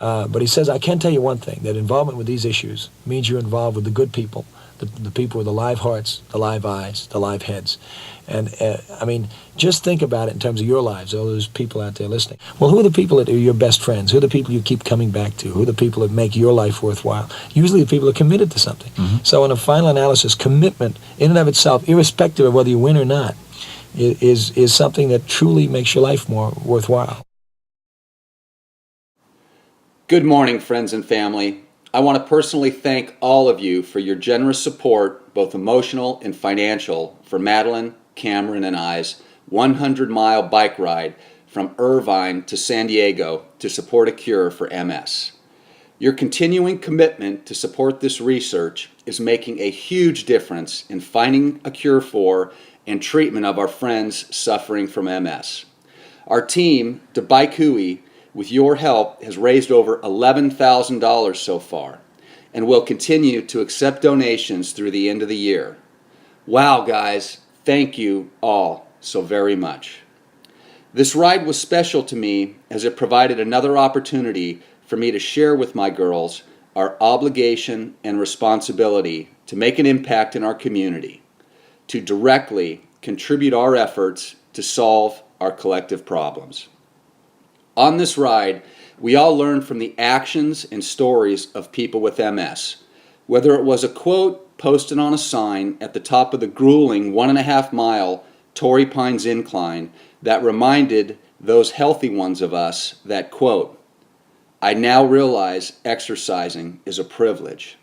But he says, I can tell you one thing, that involvement with these issues means you're involved with the good people, the people with the live hearts, the live eyes, the live heads. And I mean, just think about it in terms of your lives, all those people out there listening. Well, who are the people that are your best friends? Who are the people you keep coming back to? Who are the people that make your life worthwhile? Usually the people are committed to something. So in a final analysis, commitment in and of itself, irrespective of whether you win or not, is something that truly makes your life more worthwhile. Good morning, friends and family. I want to personally thank all of you for your generous support, both emotional and financial, for Madeline, Cameron, and I's 100-mile bike ride from Irvine to San Diego to support a cure for MS. Your continuing commitment to support this research is making a huge difference in finding a cure for and treatment of our friends suffering from MS. Our team, the Bike Hui, with your help, has raised over $11,000 so far and will continue to accept donations through the end of the year. Wow, guys, thank you all so very much. This ride was special to me as it provided another opportunity for me to share with my girls our obligation and responsibility to make an impact in our community, to directly contribute our efforts to solve our collective problems. On this ride, we all learned from the actions and stories of people with MS, whether it was a quote posted on a sign at the top of the grueling 1.5-mile Torrey Pines incline that reminded those healthy ones of us that, quote, I now realize exercising is a privilege.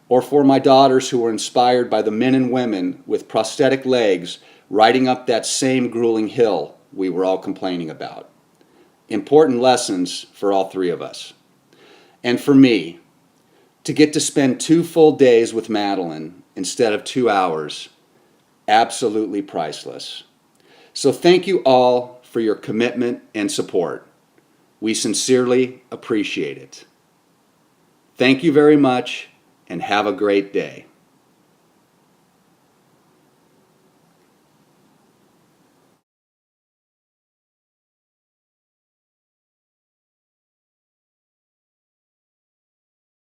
Or for my daughters who were inspired by the men and women with prosthetic legs riding up that same grueling hill we were all complaining about. Important lessons for all three of us. And for me, to get to spend 2 full days with Madeline instead of 2 hours, absolutely priceless. So thank you all for your commitment and support. We sincerely appreciate it. Thank you very much, and have a great day.